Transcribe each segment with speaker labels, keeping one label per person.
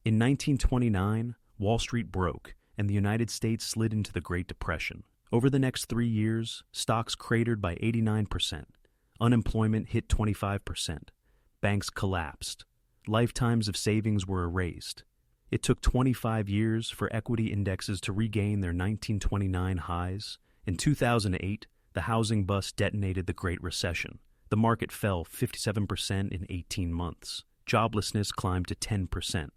Speaker 1: In 1929, Wall Street broke, and the United States slid into the Great Depression. Over the next 3 years, stocks cratered by 89%. Unemployment hit 25%. Banks collapsed. Lifetimes of savings were erased. It took 25 years for equity indexes to regain their 1929 highs. In 2008, the housing bust detonated the Great Recession. The market fell 57% in 18 months. Joblessness climbed to 10%.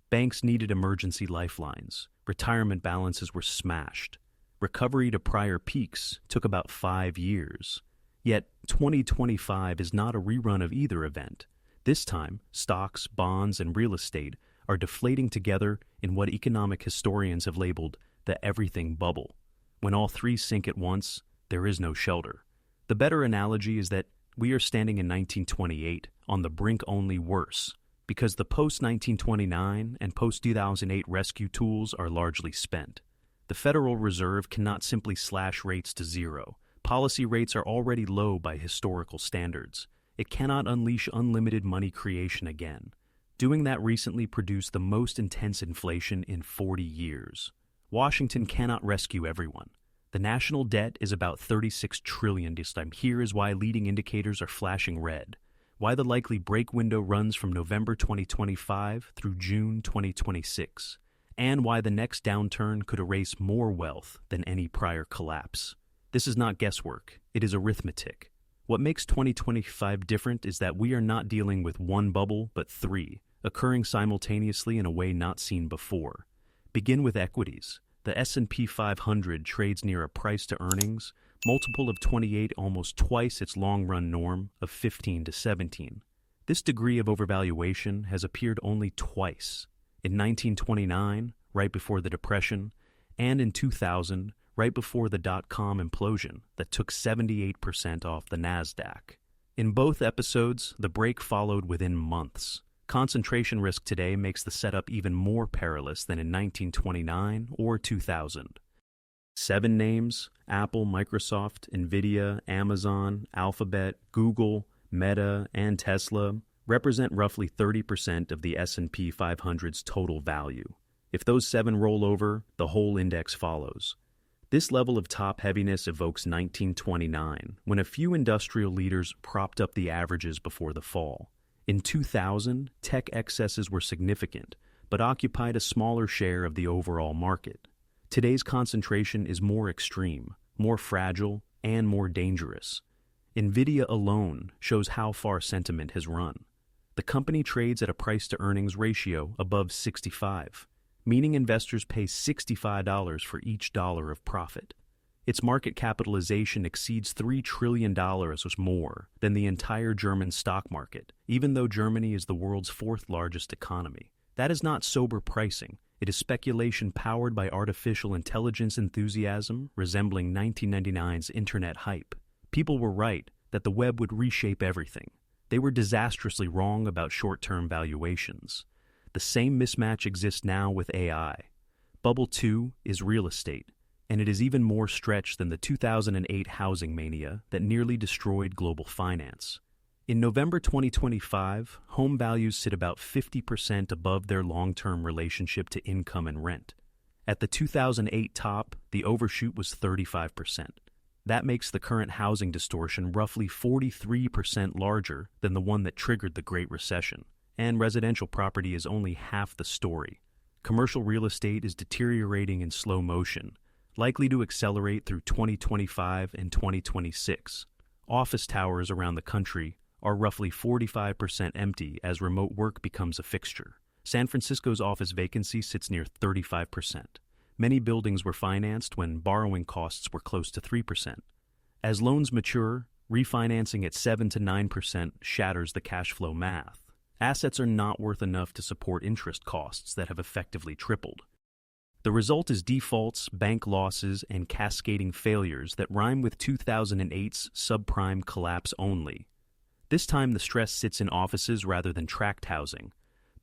Speaker 1: Banks needed emergency lifelines. Retirement balances were smashed. Recovery to prior peaks took about 5 years. Yet, 2025 is not a rerun of either event. This time, stocks, bonds, and real estate are deflating together in what economic historians have labeled the everything bubble. When all three sink at once, there is no shelter. The better analogy is that we are standing in 1928 on the brink, only worse, because the post-1929 and post-2008 rescue tools are largely spent. The Federal Reserve cannot simply slash rates to zero. Policy rates are already low by historical standards. It cannot unleash unlimited money creation again. Doing that recently produced the most intense inflation in 40 years. Washington cannot rescue everyone. The national debt is about $36 trillion this time. Here is why leading indicators are flashing red. Why the likely break window runs from November 2025 through June 2026. And why the next downturn could erase more wealth than any prior collapse. This is not guesswork. It is arithmetic. What makes 2025 different is that we are not dealing with one bubble, but three, occurring simultaneously in a way not seen before. Begin with equities. The S&P 500 trades near a price-to-earnings multiple of 28, almost twice its long-run norm of 15 to 17. This degree of overvaluation has appeared only twice. In 1929, right before the Depression, and in 2000, right before the dot-com implosion that took 78% off the NASDAQ. In both episodes, the break followed within months. Concentration risk today makes the setup even more perilous than in 1929 or 2000. 7 names: Apple, Microsoft, Nvidia, Amazon, Alphabet, Google, Meta, and Tesla represent roughly 30% of the S&P 500's total value. If those 7 roll over, the whole index follows. This level of top heaviness evokes 1929, when a few industrial leaders propped up the averages before the fall. In 2000, tech excesses were significant, but occupied a smaller share of the overall market. Today's concentration is more extreme, more fragile, and more dangerous. Nvidia alone shows how far sentiment has run. The company trades at a price-to-earnings ratio above 65. Meaning investors pay $65 for each dollar of profit. Its market capitalization exceeds $3 trillion or more than the entire German stock market, even though Germany is the world's 4th largest economy. That is not sober pricing. It is speculation powered by artificial intelligence enthusiasm resembling 1999's internet hype. People were right that the web would reshape everything. They were disastrously wrong about short-term valuations. The same mismatch exists now with AI. Bubble 2 is real estate, and it is even more stretched than the 2008 housing mania that nearly destroyed global finance. In November 2025, home values sit about 50% above their long-term relationship to income and rent. At the 2008 top, the overshoot was 35%. That makes the current housing distortion roughly 43% larger than the one that triggered the Great Recession. And residential property is only half the story. Commercial real estate is deteriorating in slow motion, likely to accelerate through 2025 and 2026. Office towers around the country are roughly 45% empty as remote work becomes a fixture. San Francisco's office vacancy sits near 35%. Many buildings were financed when borrowing costs were close to 3%. As loans mature, refinancing at 7 to 9% shatters the cash flow math. Assets are not worth enough to support interest costs that have effectively tripled. The result is defaults, bank losses, and cascading failures that rhyme with 2008's subprime collapse only. This time the stress sits in offices rather than tract housing.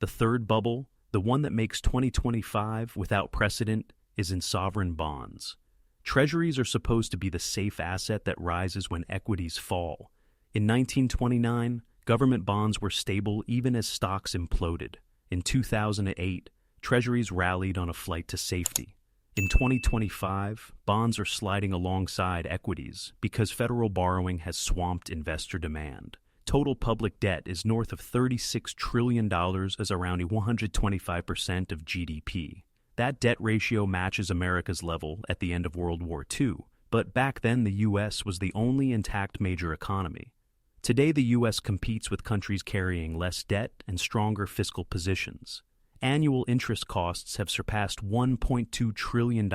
Speaker 1: The third bubble, the one that makes 2025 without precedent, is in sovereign bonds. Treasuries are supposed to be the safe asset that rises when equities fall. In 1929, government bonds were stable even as stocks imploded. In 2008, Treasuries rallied on a flight to safety. In 2025, bonds are sliding alongside equities because federal borrowing has swamped investor demand. Total public debt is north of $36 trillion as around 125% of GDP. That debt ratio matches America's level at the end of World War II, but back then the U.S. was the only intact major economy. Today the U.S. competes with countries carrying less debt and stronger fiscal positions. Annual interest costs have surpassed $1.2 trillion.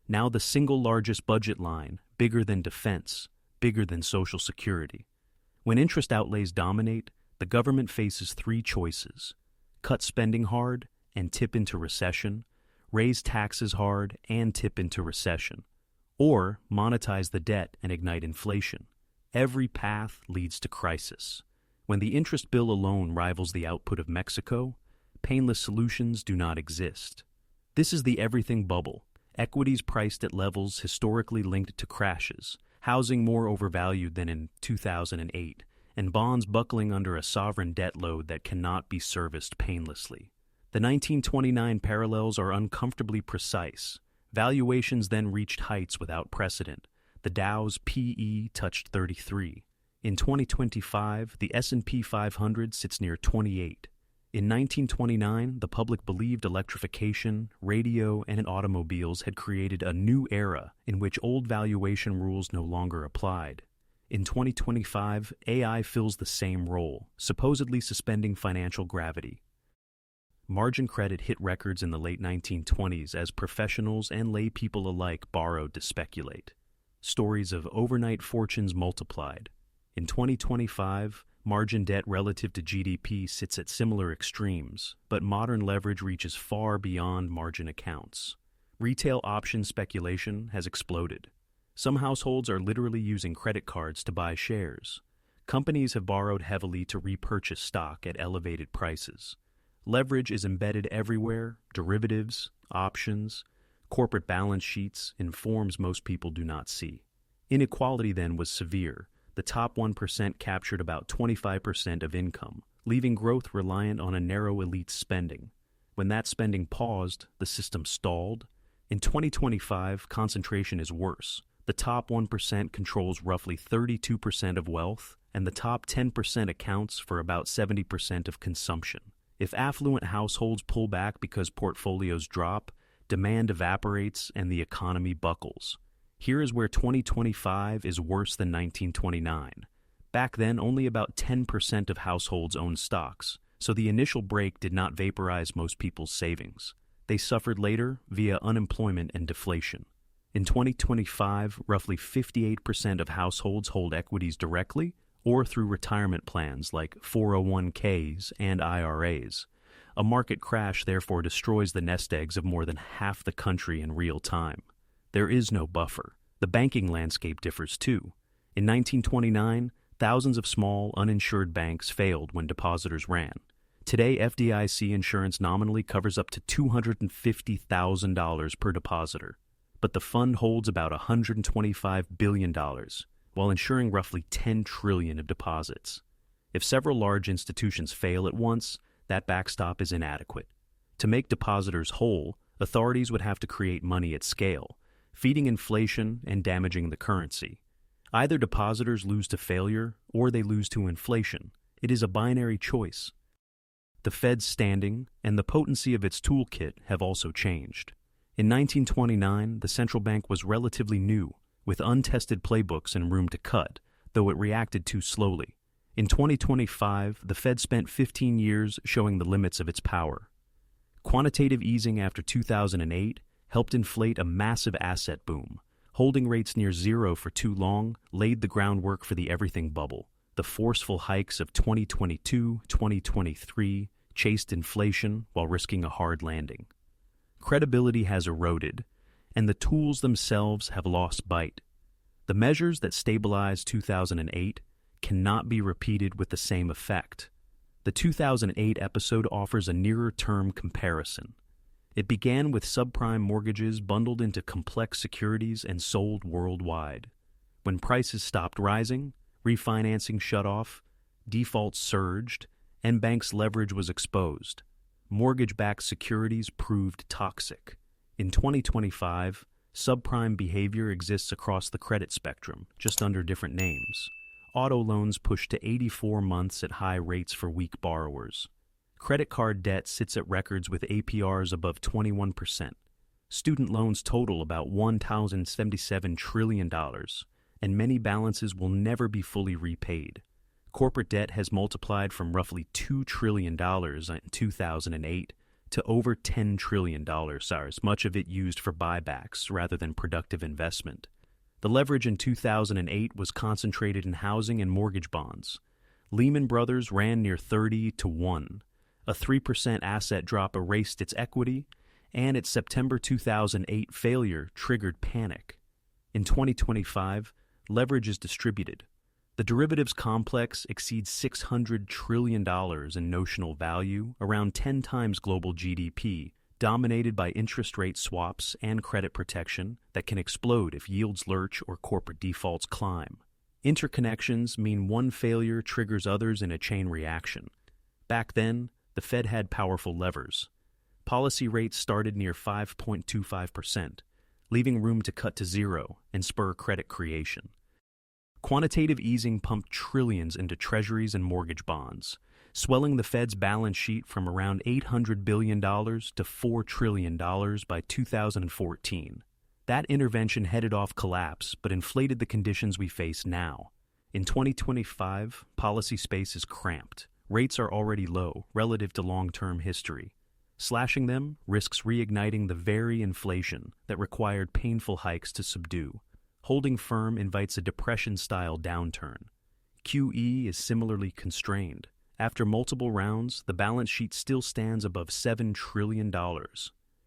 Speaker 1: Now the single largest budget line, bigger than defense, bigger than Social Security. When interest outlays dominate, the government faces three choices: cut spending hard and tip into recession, raise taxes hard and tip into recession, or monetize the debt and ignite inflation. Every path leads to crisis. When the interest bill alone rivals the output of Mexico, painless solutions do not exist. This is the everything bubble, equities priced at levels historically linked to crashes, housing more overvalued than in 2008, and bonds buckling under a sovereign debt load that cannot be serviced painlessly. The 1929 parallels are uncomfortably precise. Valuations then reached heights without precedent. The Dow's PE touched 33. In 2025, the S&P 500 sits near 28. In 1929, the public believed electrification, radio, and automobiles had created a new era in which old valuation rules no longer applied. In 2025, AI fills the same role, supposedly suspending financial gravity. Margin credit hit records in the late 1920s as professionals and lay people alike borrowed to speculate. Stories of overnight fortunes multiplied. In 2025, margin debt relative to GDP sits at similar extremes, but modern leverage reaches far beyond margin accounts. Retail option speculation has exploded. Some households are literally using credit cards to buy shares. Companies have borrowed heavily to repurchase stock at elevated prices. Leverage is embedded everywhere: derivatives, options, corporate balance sheets, in forms most people do not see. Inequality then was severe. The top 1% captured about 25% of income, leaving growth reliant on a narrow elite's spending. When that spending paused, the system stalled. In 2025, concentration is worse. The top 1% controls roughly 32% of wealth, and the top 10% accounts for about 70% of consumption. If affluent households pull back because portfolios drop, demand evaporates and the economy buckles. Here is where 2025 is worse than 1929. Back then, only about 10% of households owned stocks, so the initial break did not vaporize most people's savings. They suffered later via unemployment and deflation. In 2025, roughly 58% of households hold equities directly or through retirement plans like 401ks and IRAs. A market crash therefore destroys the nest eggs of more than half the country in real time. There is no buffer. The banking landscape differs too. In 1929, thousands of small, uninsured banks failed when depositors ran. Today, FDIC insurance nominally covers up to $250,000 per depositor, but the fund holds about $125 billion, while insuring roughly $10 trillion of deposits. If several large institutions fail at once, that backstop is inadequate. To make depositors whole, authorities would have to create money at scale, feeding inflation and damaging the currency. Either depositors lose to failure or they lose to inflation. It is a binary choice. The Fed's standing and the potency of its toolkit have also changed. In 1929, the central bank was relatively new, with untested playbooks and room to cut, though it reacted too slowly. In 2025, the Fed spent 15 years showing the limits of its power. Quantitative easing after 2008 helped inflate a massive asset boom. Holding rates near zero for too long laid the groundwork for the everything bubble. The forceful hikes of 2022, 2023 chased inflation while risking a hard landing. Credibility has eroded, and the tools themselves have lost bite. The measures that stabilized 2008 cannot be repeated with the same effect. The 2008 episode offers a nearer-term comparison. It began with subprime mortgages bundled into complex securities and sold worldwide. When prices stopped rising, refinancing shut off, defaults surged, and banks' leverage was exposed. mortgage-backed securities proved toxic. In 2025, subprime behavior exists across the credit spectrum, just under different names. Auto loans push to 84 months at high rates for weak borrowers. Credit card debt sits at records with APRs above 21%. Student loans total about $1,077 trillion, and many balances will never be fully repaid. Corporate debt has multiplied from roughly $2 trillion in 2008 to over $10 trillion, much of it used for buybacks rather than productive investment. The leverage in 2008 was concentrated in housing and mortgage bonds. Lehman Brothers ran near 30-1. A 3% asset drop erased its equity, and its September 2008 failure triggered panic. In 2025, leverage is distributed. The derivatives complex exceeds $600 trillion in notional value, around 10 times global GDP, dominated by interest rate swaps and credit protection that can explode if yields lurch or corporate defaults climb. Interconnections mean one failure triggers others in a chain reaction. Back then, the Fed had powerful levers. Policy rates started near 5.25%, leaving room to cut to zero and spur credit creation. Quantitative easing pumped trillions into treasuries and mortgage bonds, swelling the Fed's balance sheet from around $800 billion to $4 trillion by 2014. That intervention headed off collapse but inflated the conditions we face now. In 2025, policy space is cramped. Rates are already low relative to long-term history. Slashing them risks reigniting the very inflation that required painful hikes to subdue. Holding firm invites a depression-style downturn. QE is similarly constrained. After multiple rounds, the balance sheet still stands above $7 trillion.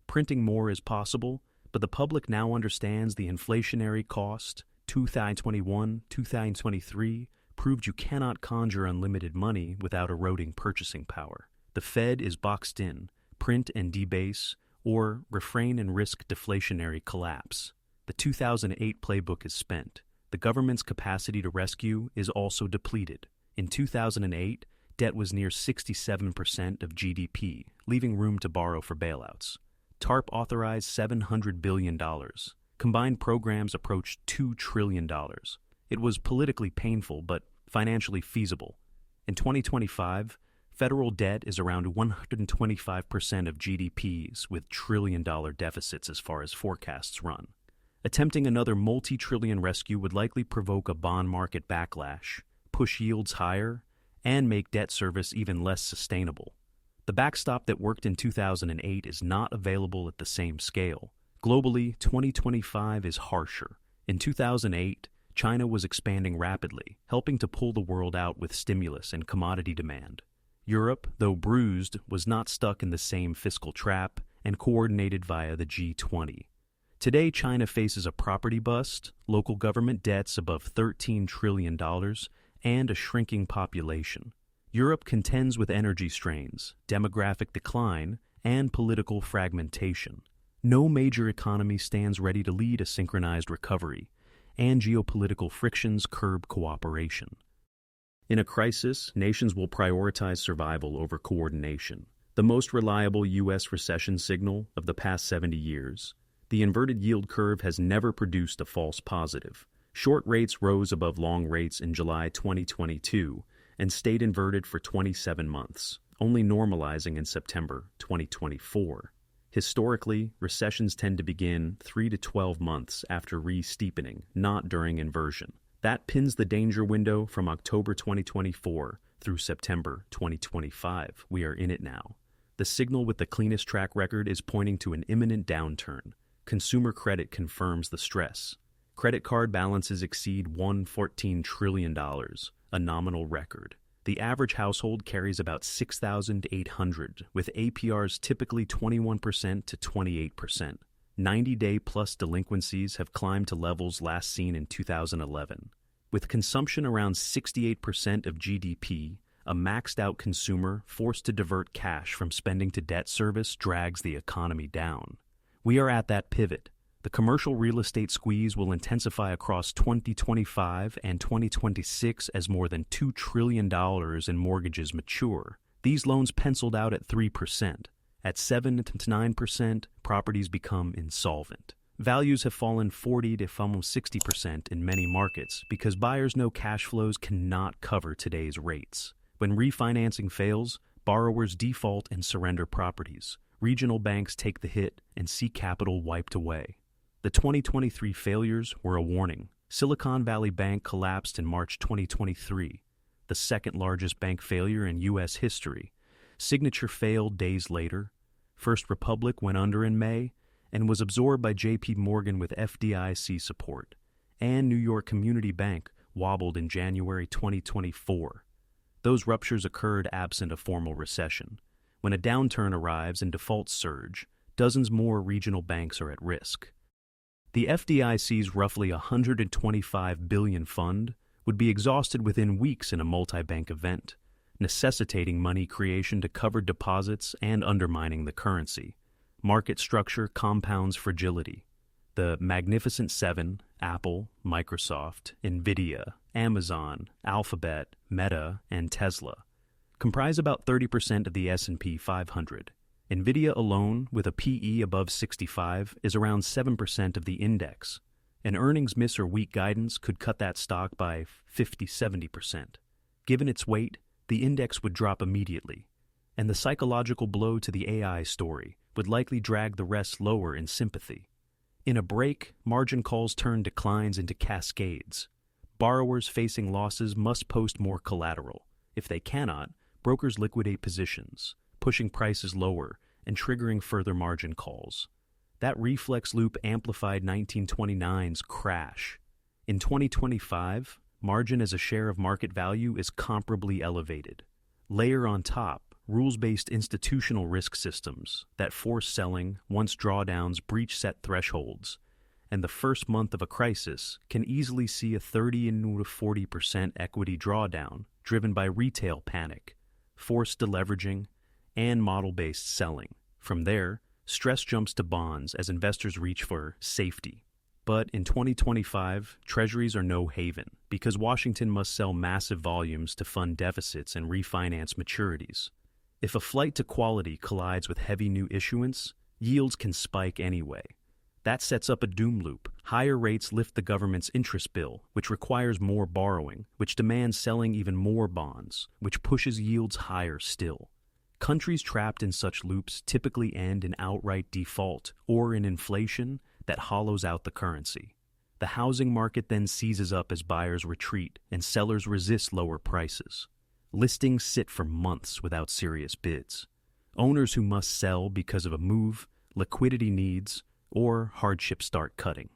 Speaker 1: Printing more is possible, but the public now understands the inflationary cost. 2021, 2023 proved you cannot conjure unlimited money without eroding purchasing power. The Fed is boxed in, print and debase, or refrain and risk deflationary collapse. The 2008 playbook is spent. The government's capacity to rescue is also depleted. In 2008, debt was near 67% of GDP, leaving room to borrow for bailouts. TARP authorized $700 billion. Combined programs approached $2 trillion. It was politically painful but financially feasible. In 2025, federal debt is around 125% of GDPs with trillion-dollar deficits as far as forecasts run. Attempting another multi-trillion rescue would likely provoke a bond market backlash, push yields higher, and make debt service even less sustainable. The backstop that worked in 2008 is not available at the same scale. Globally, 2025 is harsher. In 2008, China was expanding rapidly, helping to pull the world out with stimulus and commodity demand. Europe, though bruised, was not stuck in the same fiscal trap and coordinated via the G20. Today, China faces a property bust, local government debts above $13 trillion, and a shrinking population. Europe contends with energy strains, demographic decline, and political fragmentation. No major economy stands ready to lead a synchronized recovery, and geopolitical frictions curb cooperation. In a crisis, nations will prioritize survival over coordination. The most reliable U.S. recession signal of the past 70 years. The inverted yield curve has never produced a false positive. Short rates rose above long rates in July 2022 and stayed inverted for 27 months, only normalizing in September 2024. Historically, recessions tend to begin 3 to 12 months after re-steepening, not during inversion. That pins the danger window from October 2024 through September 2025. We are in it now. The signal with the cleanest track record is pointing to an imminent downturn. Consumer credit confirms the stress. Credit card balances exceed $114 trillion, a nominal record. The average household carries about $6,800, with APRs typically 21% to 28%. 90-day-plus delinquencies have climbed to levels last seen in 2011. With consumption around 68% of GDP, a maxed-out consumer forced to divert cash from spending to debt service drags the economy down. We are at that pivot. The commercial real estate squeeze will intensify across 2025 and 2026 as more than $2 trillion in mortgages mature. These loans penciled out at 3%. At 7 to 9%, properties become insolvent. Values have fallen 40 to almost 60% in many markets because buyers know cash flows cannot cover today's rates. When refinancing fails, borrowers default and surrender properties. Regional banks take the hit and see capital wiped away. The 2023 failures were a warning. Silicon Valley Bank collapsed in March 2023, the second largest bank failure in U.S. history. Signature failed days later. First Republic went under in May and was absorbed by J.P. Morgan with FDIC support. And New York Community Bank wobbled in January 2024. Those ruptures occurred absent a formal recession. When a downturn arrives and defaults surge, dozens more regional banks are at risk. The FDIC's roughly $125 billion fund would be exhausted within weeks in a multi-bank event, necessitating money creation to cover deposits and undermining the currency. Market structure compounds fragility. The Magnificent Seven, Apple, Microsoft, Nvidia, Amazon, Alphabet, Meta, and Tesla, comprise about 30% of the S&P 500. Nvidia alone, with a PE above 65, is around 7% of the index. An earnings miss or weak guidance could cut that stock by 50-70%. Given its weight, the index would drop immediately, and the psychological blow to the AI story would likely drag the rest lower in sympathy. In a break, margin calls turn declines into cascades. Borrowers facing losses must post more collateral. If they cannot, brokers liquidate positions, pushing prices lower and triggering further margin calls. That reflex loop amplified 1929's crash. In 2025, margin as a share of market value is comparably elevated. Layer on top rules-based institutional risk systems that force selling once drawdowns breach set thresholds, and the first month of a crisis can easily see a 30 to 40% equity drawdown driven by retail panic, forced deleveraging, and model-based selling. From there, stress jumps to bonds as investors reach for safety. But in 2025, treasuries are no haven because Washington must sell massive volumes to fund deficits and refinance maturities. If a flight to quality collides with heavy new issuance, yields can spike anyway. That sets up a doom loop. Higher rates lift the government's interest bill, which requires more borrowing, which demands selling even more bonds, which pushes yields higher still. Countries trapped in such loops typically end in outright default or in inflation that hollows out the currency. The housing market then seizes up as buyers retreat and sellers resist lower prices. Listings sit for months without serious bids. Owners who must sell because of a move, liquidity needs, or hardship start cutting.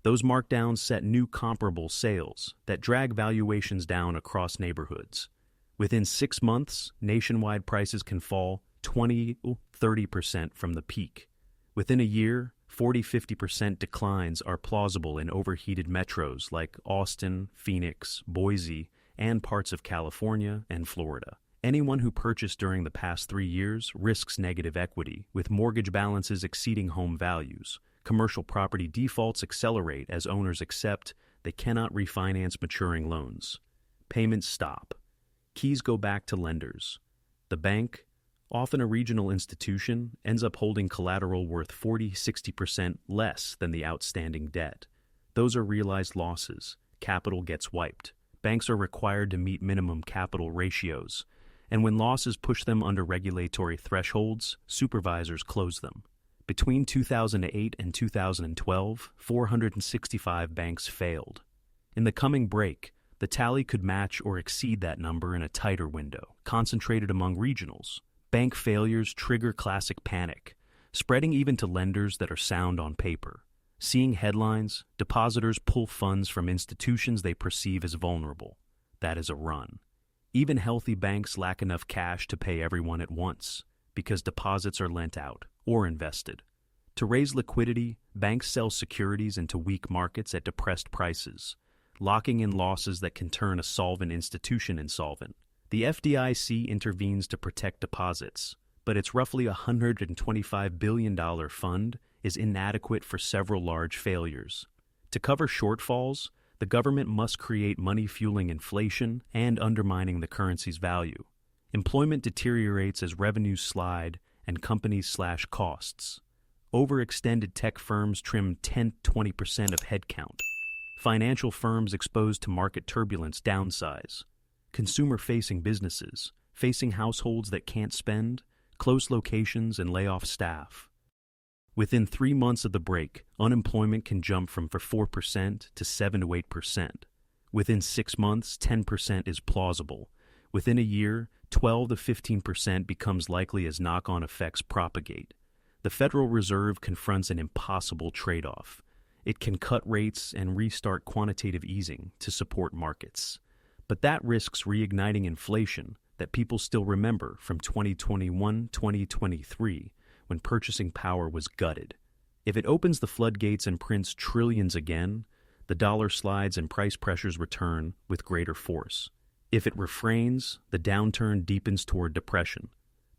Speaker 1: Those markdowns set new comparable sales that drag valuations down across neighborhoods. Within 6 months, nationwide prices can fall 20-30% from the peak. Within a year, 40-50% declines are plausible in overheated metros like Austin, Phoenix, Boise, and parts of California and Florida. Anyone who purchased during the past 3 years risks negative equity, with mortgage balances exceeding home values. Commercial property defaults accelerate as owners accept they cannot refinance maturing loans. Payments stop. Keys go back to lenders. The bank, often a regional institution, ends up holding collateral worth 40-60% less than the outstanding debt. Those are realized losses. Capital gets wiped. Banks are required to meet minimum capital ratios, and when losses push them under regulatory thresholds, supervisors close them. Between 2008 and 2012, 465 banks failed. In the coming break, the tally could match or exceed that number in a tighter window, concentrated among regionals. Bank failures trigger classic panic, spreading even to lenders that are sound on paper. Seeing headlines, depositors pull funds from institutions they perceive as vulnerable. That is a run. Even healthy banks lack enough cash to pay everyone at once, because deposits are lent out or invested. To raise liquidity, banks sell securities into weak markets at depressed prices, locking in losses that can turn a solvent institution insolvent. The FDIC intervenes to protect deposits, but its roughly $125 billion fund is inadequate for several large failures. To cover shortfalls, the government must create money fueling inflation and undermining the currency's value. Employment deteriorates as revenues slide and companies slash costs. Overextended tech firms trim 10-20% of headcount. Financial firms exposed to market turbulence downsize. Consumer-facing businesses, facing households that can't spend, close locations and lay off staff. Within 3 months of the break, unemployment can jump from 4% to 7-8%. Within 6 months, 10% is plausible. Within a year, 12-15% becomes likely as knock-on effects propagate. The Federal Reserve confronts an impossible trade-off. It can cut rates and restart quantitative easing to support markets. But that risks reigniting inflation that people still remember from 2021-2023, when purchasing power was gutted. If it opens the floodgates and prints trillions again, the dollar slides and price pressures return with greater force. If it refrains, the downturn deepens toward depression.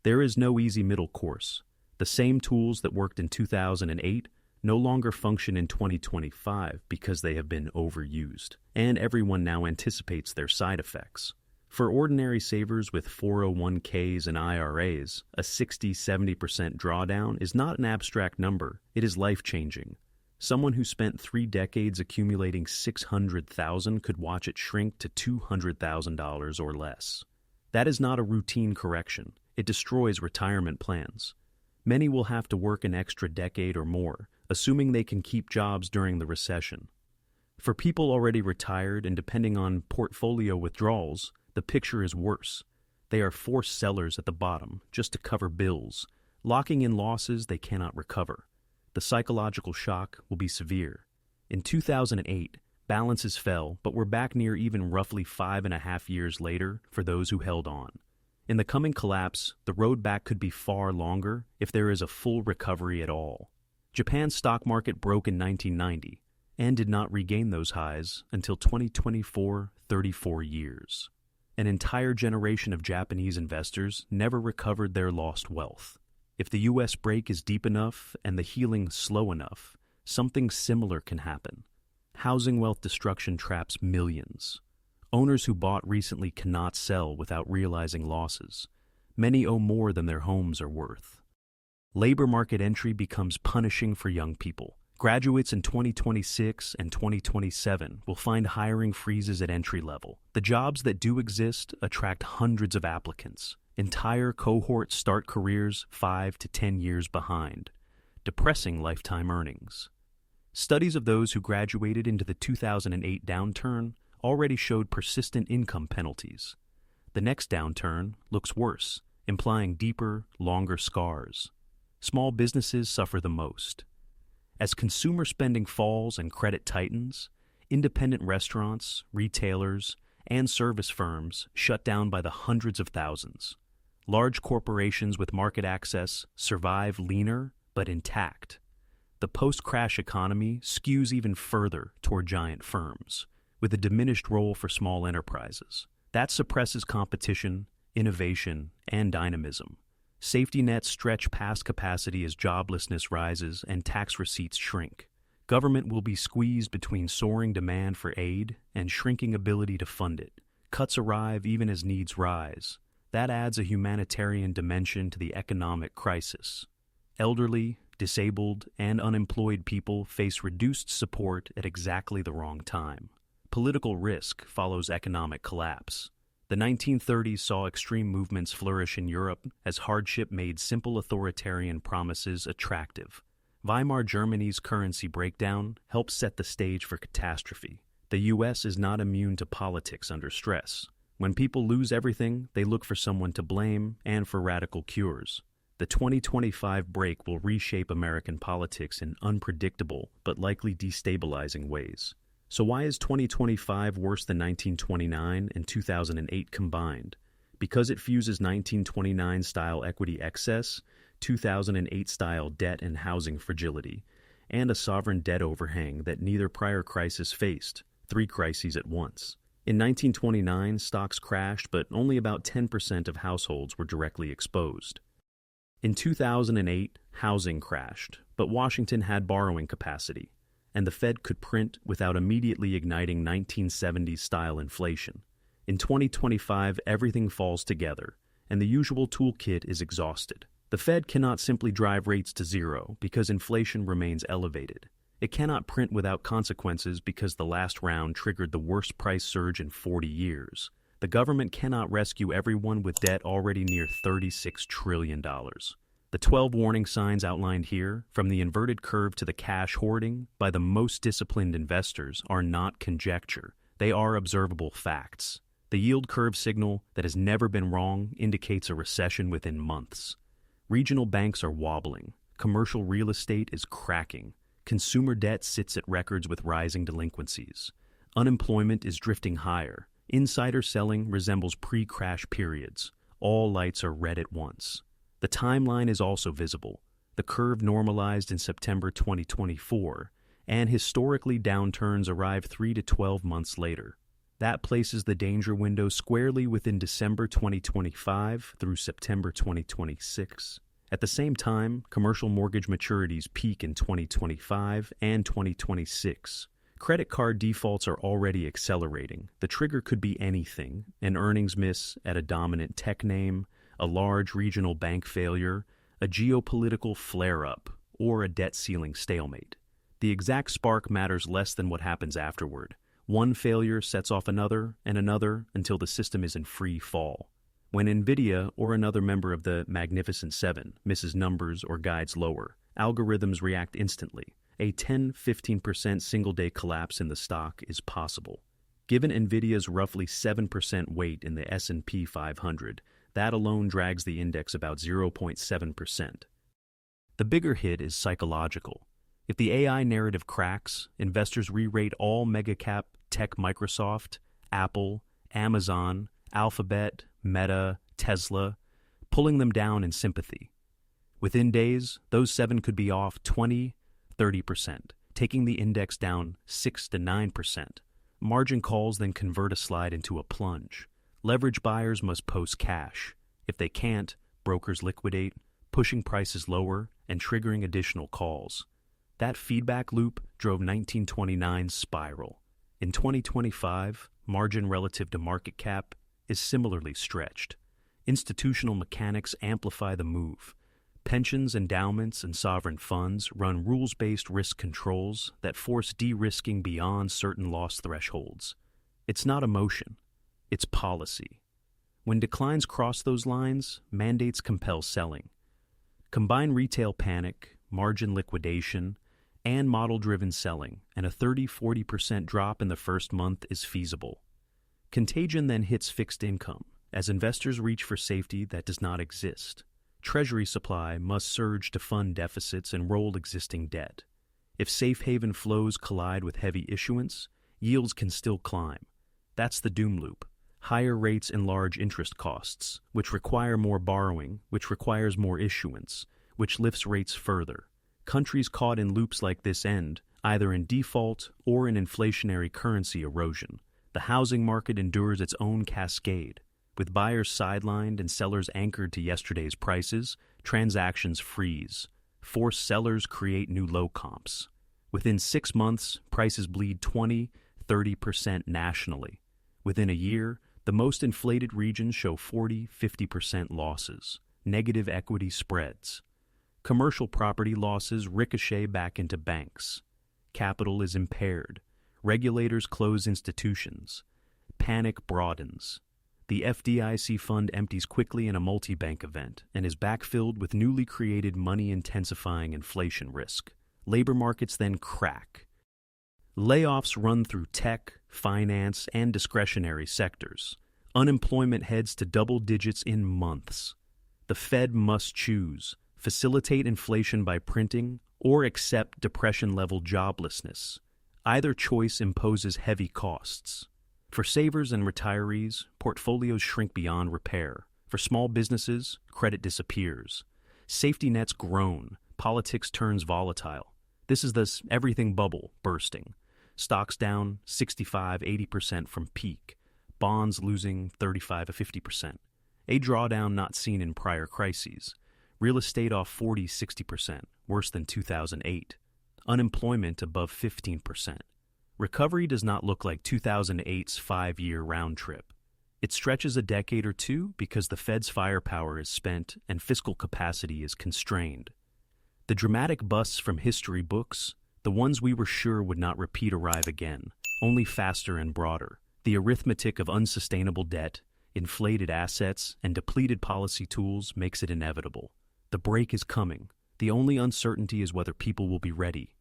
Speaker 1: There is no easy middle course. The same tools that worked in 2008 no longer function in 2025 because they have been overused, and everyone now anticipates their side effects. For ordinary savers with 401ks and IRAs, a 60-70% drawdown is not an abstract number, it is life-changing. Someone who spent 3 decades accumulating $600,000 could watch it shrink to $200,000 or less. That is not a routine correction. It destroys retirement plans. Many will have to work an extra decade or more, assuming they can keep jobs during the recession. For people already retired and depending on portfolio withdrawals, the picture is worse. They are forced sellers at the bottom just to cover bills, locking in losses they cannot recover. The psychological shock will be severe. In 2008, balances fell, but we're back near even roughly 5.5 years later for those who held on. In the coming collapse, the road back could be far longer if there is a full recovery at all. Japan's stock market broke in 1990 and did not regain those highs until 2024, 34 years. An entire generation of Japanese investors never recovered their lost wealth. If the U.S. break is deep enough and the healing slow enough, something similar can happen. Housing wealth destruction traps millions. Owners who bought recently cannot sell without realizing losses. Many owe more than their homes are worth. Labor market entry becomes punishing for young people. Graduates in 2026 and 2027 will find hiring freezes at entry level. The jobs that do exist attract hundreds of applicants. Entire cohorts start careers 5 to 10 years behind, depressing lifetime earnings. Studies of those who graduated into the 2008 downturn already showed persistent income penalties. The next downturn looks worse, implying deeper, longer scars. Small businesses suffer the most. As consumer spending falls and credit tightens, independent restaurants, retailers, and service firms shut down by the hundreds of thousands. Large corporations with market access survive leaner but intact. The post-crash economy skews even further toward giant firms, with a diminished role for small enterprises. That suppresses competition, innovation, and dynamism. Safety nets stretch past capacity as joblessness rises and tax receipts shrink. Government will be squeezed between soaring demand for aid and shrinking ability to fund it. Cuts arrive even as needs rise. That adds a humanitarian dimension to the economic crisis. Elderly, disabled, and unemployed people face reduced support at exactly the wrong time. Political risk follows economic collapse. The 1930s saw extreme movements flourish in Europe as hardship made simple authoritarian promises attractive. Weimar Germany's currency breakdown helped set the stage for catastrophe. The U.S. is not immune to politics under stress. When people lose everything, they look for someone to blame and for radical cures. The 2025 break will reshape American politics in unpredictable but likely destabilizing ways. So why is 2025 worse than 1929 and 2008 combined? Because it fuses 1929-style equity excess, 2008-style debt and housing fragility, and a sovereign debt overhang that neither prior crisis faced, 3 crises at once. In 1929, stocks crashed, but only about 10% of households were directly exposed. In 2008, housing crashed, but Washington had borrowing capacity, and the Fed could print without immediately igniting 1970s-style inflation. In 2025, everything falls together, and the usual toolkit is exhausted. The Fed cannot simply drive rates to zero because inflation remains elevated. It cannot print without consequences because the last round triggered the worst price surge in 40 years. The government cannot rescue everyone with debt already near $36 trillion. The 12 warning signs outlined here, from the inverted curve to the cash hoarding by the most disciplined investors, are not conjecture. They are observable facts. The yield curve signal that has never been wrong indicates a recession within months. Regional banks are wobbling. Commercial real estate is cracking. Consumer debt sits at records with rising delinquencies. Unemployment is drifting higher. Insider selling resembles pre-crash periods. All lights are red at once. The timeline is also visible. The curve normalized in September 2024, and historically downturns arrive 3 to 12 months later. That places the danger window squarely within December 2025 through September 2026. At the same time, commercial mortgage maturities peak in 2025 and 2026. Credit card defaults are already accelerating. The trigger could be anything: an earnings miss at a dominant tech name, a large regional bank failure, a geopolitical flare-up, or a debt ceiling stalemate. The exact spark matters less than what happens afterward. One failure sets off another and another until the system is in free fall. When NVIDIA or another member of the Magnificent Seven misses numbers or guides lower, algorithms react instantly. A 10-15% single-day collapse in the stock is possible. Given NVIDIA's roughly 7% weight in the S&P 500, that alone drags the index about 0.7%. The bigger hit is psychological. If the AI narrative cracks, investors re-rate all mega-cap tech Microsoft, Apple, Amazon, Alphabet, Meta, Tesla, pulling them down in sympathy. Within days, those 7 could be off 20-30%, taking the index down 6 to 9%. Margin calls then convert a slide into a plunge. Leverage buyers must post cash. If they can't, brokers liquidate, pushing prices lower and triggering additional calls. That feedback loop drove 1929's spiral. In 2025, margin relative to market cap is similarly stretched. Institutional mechanics amplify the move. Pensions, endowments, and sovereign funds run rules-based risk controls that force de-risking beyond certain loss thresholds. It's not emotion, it's policy. When declines cross those lines, mandates compel selling. Combine retail panic, margin liquidation, and model-driven selling, and a 30-40% drop in the first month is feasible. Contagion then hits fixed income, as investors reach for safety that does not exist. Treasury supply must surge to fund deficits and roll existing debt. If safe haven flows collide with heavy issuance, yields can still climb. That's the doom loop. Higher rates enlarge interest costs, which require more borrowing, which requires more issuance, which lifts rates further. Countries caught in loops like this end either in default or in inflationary currency erosion. The housing market endures its own cascade. With buyers sidelined and sellers anchored to yesterday's prices, transactions freeze. Forced sellers create new low comps. Within 6 months, prices bleed 20-30% nationally. Within a year, the most inflated regions show 40-50% losses. Negative equity spreads. Commercial property losses ricochet back into banks. Capital is impaired. Regulators close institutions. Panic broadens. The FDIC fund empties quickly in a multi-bank event and is backfilled with newly created money-intensifying inflation risk. Labor markets then crack. Layoffs run through tech, finance, and discretionary sectors. Unemployment heads to double digits in months. The Fed must choose: facilitate inflation by printing or accept depression-level joblessness. Either choice imposes heavy costs. For savers and retirees, portfolios shrink beyond repair. For small businesses, credit disappears. Safety nets groan. Politics turns volatile. This is the everything bubble bursting. Stocks down 65-80% from peak. Bonds losing 35-50%. A drawdown not seen in prior crises. Real estate off 40-60%, worse than 2008. Unemployment above 15%. Recovery does not look like 2008's 5-year round trip. It stretches a decade or two because the Fed's firepower is spent and fiscal capacity is constrained. The dramatic busts from history books, the ones we were sure would not repeat, arrive again, only faster and broader. The arithmetic of unsustainable debt, inflated assets, and depleted policy tools makes it inevitable. The break is coming. The only uncertainty is whether people will be ready.